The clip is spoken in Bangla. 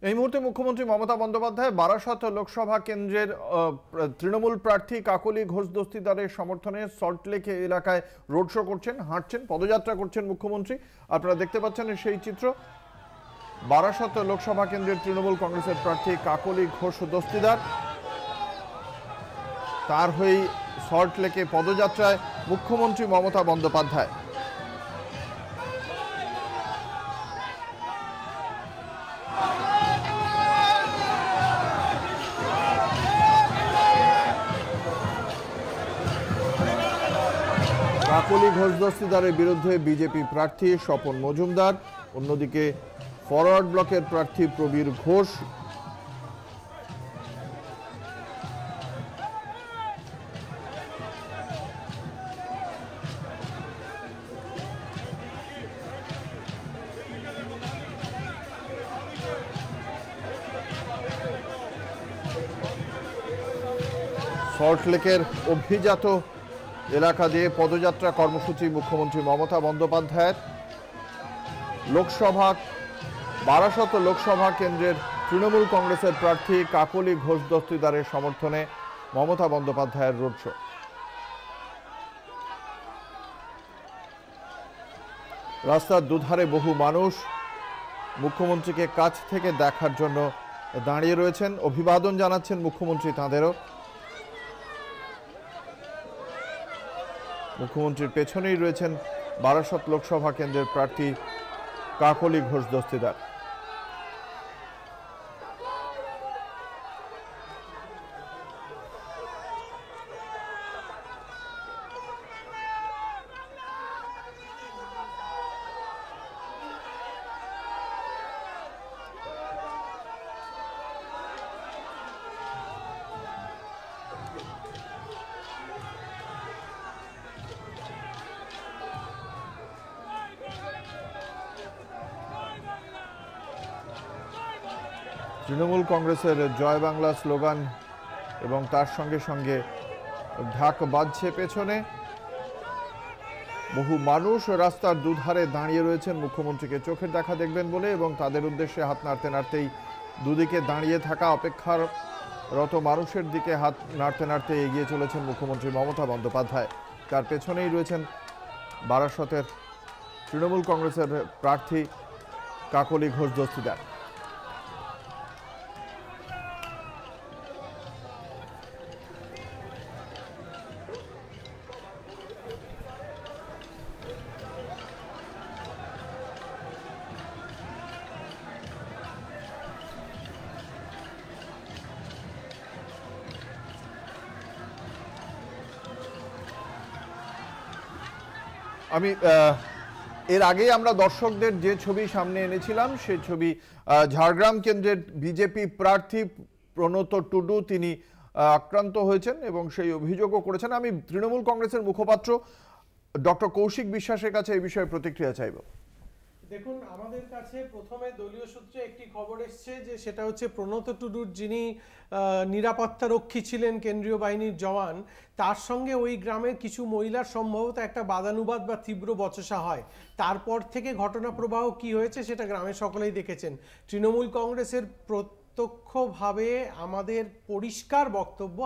এই মুহূর্তে মুখ্যমন্ত্রী মমতা বন্দ্যোপাধ্যায় বারাসত লোকসভা কেন্দ্রের তৃণমূল প্রার্থী কাকলি ঘোষ দস্তিদারের সমর্থনে সল্টলেক এলাকায় রোড শো করছেন, হাঁটছেন, পদযাত্রা করছেন মুখ্যমন্ত্রী। আপনারা দেখতে পাচ্ছেন সেই চিত্র। বারাসত লোকসভা কেন্দ্রের তৃণমূল কংগ্রেসের প্রার্থী কাকলি ঘোষ দস্তিদার, তার হয়েই সল্টলেকে পদযাত্রায় মুখ্যমন্ত্রী মমতা বন্দ্যোপাধ্যায়। কাকলি ঘোষ দস্তিদারের বিরুদ্ধে বিজেপি প্রার্থী স্বপন মজুমদার, অন্যদিকে ফরওয়ার্ড ব্লকের প্রার্থী প্রবীর ঘোষ। সল্টলেকের অভিজাত এলাকা দিয়ে পদযাত্রা কর্মসূচি মুখ্যমন্ত্রী মমতা বন্দ্যোপাধ্যায়ের। বারাসত লোকসভা কেন্দ্রের তৃণমূল কংগ্রেসের প্রার্থী কাকলি ঘোষ দস্তিদারের সমর্থনে মমতা বন্দ্যোপাধ্যায়ের রোড শো। রাস্তার দুধারে বহু মানুষ মুখ্যমন্ত্রীকে কাছ থেকে দেখার জন্য দাঁড়িয়ে রয়েছেন, অভিবাদন জানাচ্ছেন মুখ্যমন্ত্রী তাঁদেরও। মুখ্যমন্ত্রীর পেছনেই রয়েছেন বারাসত লোকসভা কেন্দ্রের প্রার্থী কাকলি ঘোষ দস্তিদার। তৃণমূল কংগ্রেসের জয় বাংলা স্লোগান এবং তার সঙ্গে সঙ্গে ঢাক বাজছে পেছনে। বহু মানুষ রাস্তার দুধারে দাঁড়িয়ে রয়েছেন মুখ্যমন্ত্রীকে চোখের দেখা দেখবেন বলে, এবং তাদের উদ্দেশ্যে হাত নাড়তে নাড়তেই দুদিকে দাঁড়িয়ে থাকা অপেক্ষারত মানুষের দিকে হাত নাড়তে নাড়তে এগিয়ে চলেছেন মুখ্যমন্ত্রী মমতা বন্দ্যোপাধ্যায়। তার পেছনেই রয়েছেন বারাসতের তৃণমূল কংগ্রেসের প্রার্থী কাকলি ঘোষ দস্তিদার। এর আগে আমরা দর্শকদের যে ছবি সামনে এনেছিলাম সেই ছবি, ঝাড়গ্রাম কেন্দ্রের বিজেপি প্রার্থী প্রণত টুডু তিনি আক্রান্ত হয়েছেন এবং সেই অভিযোগও করেছেন। আমি তৃণমূল কংগ্রেসের মুখপাত্র ডক্টর কৌশিক বিশ্বাসের কাছে এই বিষয়ে প্রতিক্রিয়া চাইব। দেখুন, আমাদের কাছে প্রথমে দলীয় সূত্রে একটি খবর এসছে যে সেটা হচ্ছে প্রণত টুডুর, যিনি নিরাপত্তা রক্ষী ছিলেন, কেন্দ্রীয় বাহিনীর জওয়ান, তার সঙ্গে ওই গ্রামের কিছু মহিলার সম্ভবত একটা বাদানুবাদ বা তীব্র বচসা হয়। তারপর থেকে ঘটনা প্রবাহ কি হয়েছে সেটা গ্রামের সকলেই দেখেছেন। তৃণমূল কংগ্রেসের প্রত্যক্ষভাবে আমাদের পরিষ্কার বক্তব্য,